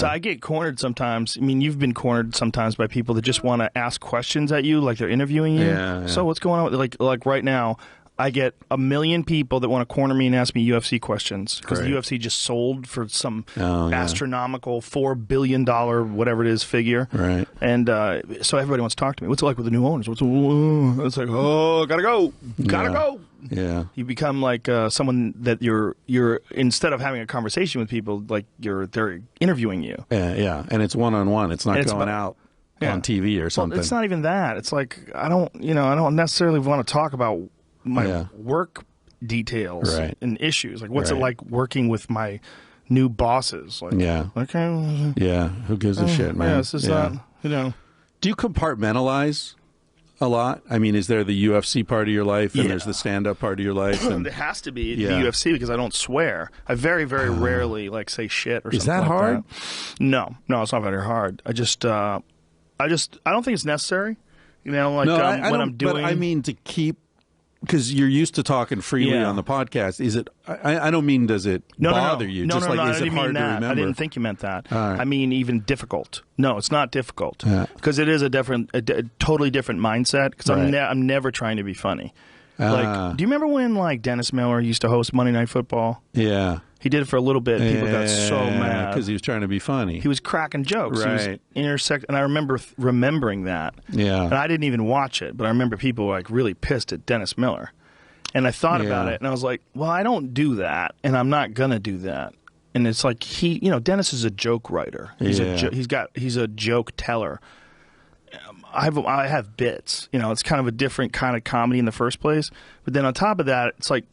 So I get cornered sometimes. I mean, you've been cornered sometimes by people that just want to ask questions at you, like they're interviewing you. Yeah. So what's going on? Like right now, I get a million people that want to corner me and ask me UFC questions because the UFC just sold for some astronomical $4 billion whatever it is figure. Right. And so everybody wants to talk to me. What's it like with the new owners? It's like, oh, gotta go. Gotta go. Yeah. You become like someone that you're instead of having a conversation with people, like they're interviewing you. Yeah. And it's one-on-one. It's not going out on TV or something. Well, it's not even that. It's like I don't necessarily want to talk about my work details and issues. Like what's it like working with my new bosses? Like, okay. Yeah. Who gives a shit, man? Yeah, this is not, Do you compartmentalize a lot? I mean, is there the UFC part of your life and there's the stand-up part of your life? And there has to be the UFC because I don't swear. I very, very rarely like say shit or something. Is that like hard? That. No, it's not very hard. I don't think it's necessary. You know, like when I'm doing. But I mean, to keep. Because you're used to talking freely on the podcast. Is it? I don't mean does it bother you? No, Just like is it hard to remember? I didn't think you meant that. Right. I mean even difficult. No, it's not difficult because it is a totally different mindset. Because I'm never trying to be funny. Like, do you remember when like Dennis Miller used to host Monday Night Football? Yeah. He did it for a little bit. People got so mad because he was trying to be funny. He was cracking jokes. Right. He was and I remember remembering that. Yeah. And I didn't even watch it, but I remember people were like really pissed at Dennis Miller. And I thought about it, and I was like, well, I don't do that, and I'm not going to do that. And it's like Dennis is a joke writer. He's a joke teller. I have bits. It's kind of a different kind of comedy in the first place. But then on top of that, it's like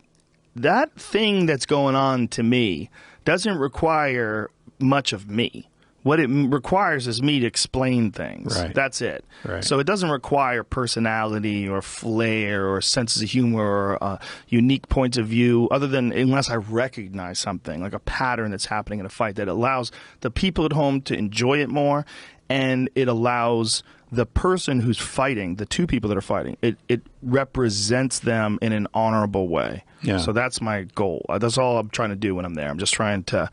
that thing that's going on to me doesn't require much of me. What it requires is me to explain things. Right. That's it. Right. So it doesn't require personality or flair or senses of humor or unique points of view unless I recognize something, like a pattern that's happening in a fight that allows the people at home to enjoy it more, and it allows the person who's fighting, the two people that are fighting, it represents them in an honorable way. Yeah. So that's my goal. That's all I'm trying to do when I'm there. I'm just trying to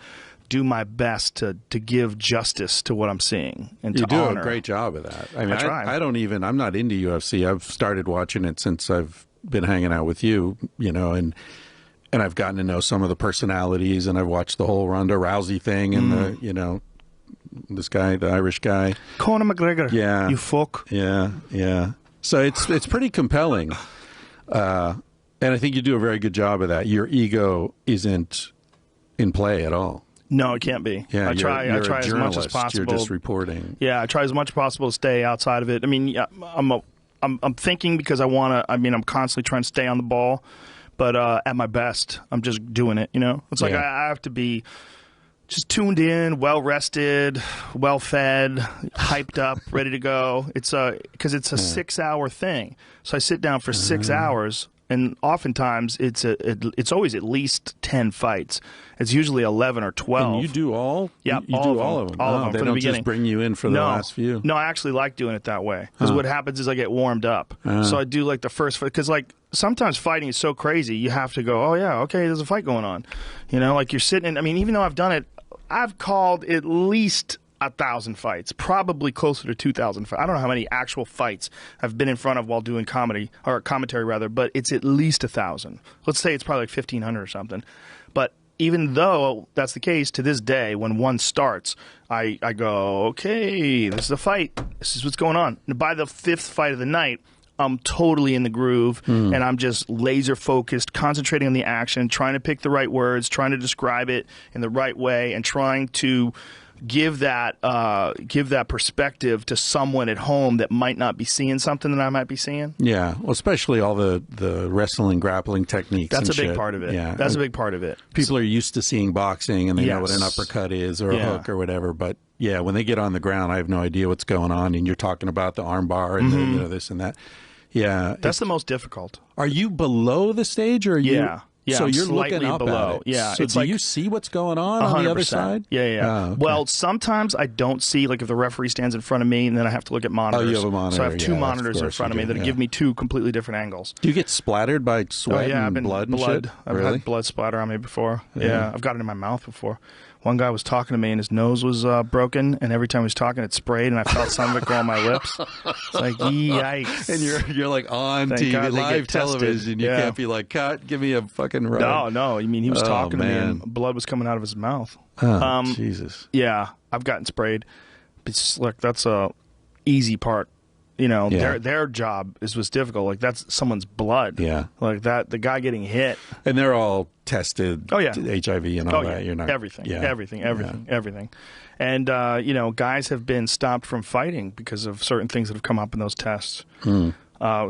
do my best to give justice to what I'm seeing and you to honor. You do a great job of that. I mean, I'm not into UFC. I've started watching it since I've been hanging out with you, and I've gotten to know some of the personalities, and I've watched the whole Ronda Rousey thing and this guy, the Irish guy. Conor McGregor. Yeah. You fuck. Yeah. So it's pretty compelling. And I think you do a very good job of that. Your ego isn't in play at all. No, it can't be. Yeah, I try as much as possible. You're just reporting. Yeah, I try as much as possible to stay outside of it. I mean, I'm thinking because I want to. I mean, I'm constantly trying to stay on the ball, but at my best, I'm just doing it. It's like I have to be just tuned in, well rested, well fed, hyped up, ready to go. It's because it's a 6-hour thing, so I sit down for 6 hours. And oftentimes, it's always at least 10 fights. It's usually 11 or 12. And you do all? Yeah, you do all of them. All of them they from don't the beginning. Just bring you in for the last few? No, I actually like doing it that way. Because what happens is I get warmed up. So I do like the first fight. Because like sometimes fighting is so crazy, you have to go, oh yeah, okay, there's a fight going on. Like you're sitting in, I mean, even though I've done it, I've called at least 1,000 fights, probably closer to 2,000 fights. I don't know how many actual fights I've been in front of while doing commentary rather, but it's at least 1,000. Let's say it's probably like 1,500 or something. But even though that's the case, to this day, when one starts, I go, okay, this is a fight. This is what's going on. And by the 5th fight of the night, I'm totally in the groove, and I'm just laser focused, concentrating on the action, trying to pick the right words, trying to describe it in the right way, and trying to give that perspective to someone at home that might not be seeing something that I might be seeing. Yeah, well, especially all the wrestling, grappling techniques. That's a big part of it. Yeah, that's a big part of it. People are used to seeing boxing and they know what an uppercut is or a hook or whatever. But yeah, when they get on the ground, I have no idea what's going on. And you're talking about the arm bar and the, this and that. Yeah, that's the most difficult. Are you below the stage or are you? Yeah, so I'm you're slightly looking up below. at it. Yeah, so it's do like you see what's going on the other side? Yeah. Oh, okay. Well, sometimes I don't see, like if the referee stands in front of me and then I have to look at monitors. Oh, you have a monitor. So I have two monitors in front of me that give me two completely different angles. Do you get splattered by sweat and blood and shit? I've had blood splatter on me before. Yeah, I've got it in my mouth before. One guy was talking to me and his nose was broken, and every time he was talking, it sprayed, and I felt some of it go on my lips. It's like, yikes. And you're like on Thank TV, God they live get tested. television. You can't be like, cut, give me a fucking rub. No. I mean, he was talking to me, and blood was coming out of his mouth. Jesus. Yeah, I've gotten sprayed. But look, that's a easy part. You know, their job was difficult. Like, that's someone's blood. Yeah. Like that, the guy getting hit. And they're all tested. Oh, yeah. To HIV and all that. You're not everything. And you know, guys have been stopped from fighting because of certain things that have come up in those tests.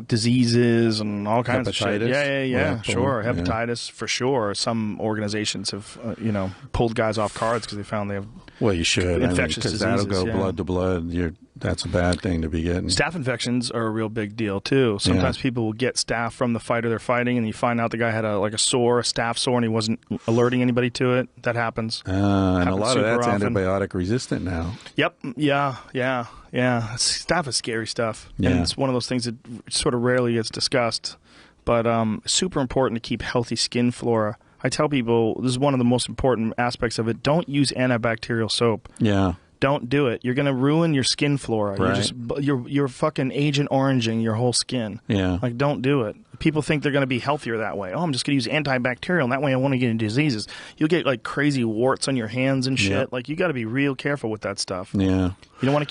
Diseases and all kinds of shit. Yeah. Sure. Hepatitis for sure. Some organizations have, you know, pulled guys off cards because they found they have you should. Infectious diseases. Because that'll go blood to blood. That's a bad thing to be getting. Staph infections are a real big deal, too. Sometimes people will get staph from the fighter they're fighting, and you find out the guy had a staph sore, and he wasn't alerting anybody to it. That happens. And a lot of that's antibiotic resistant now. Yep. Yeah. Staph is scary stuff. Yeah. And it's one of those things that sort of rarely gets discussed. But super important to keep healthy skin flora. I tell people this is one of the most important aspects of it. Don't use antibacterial soap. Yeah. Don't do it. You're going to ruin your skin flora. Right. You're fucking Agent Oranging your whole skin. Yeah. Like, don't do it. People think they're going to be healthier that way. Oh, I'm just going to use antibacterial, and that way I won't get any diseases. You'll get, like, crazy warts on your hands and shit. Like, you got to be real careful with that stuff. Yeah. You don't want to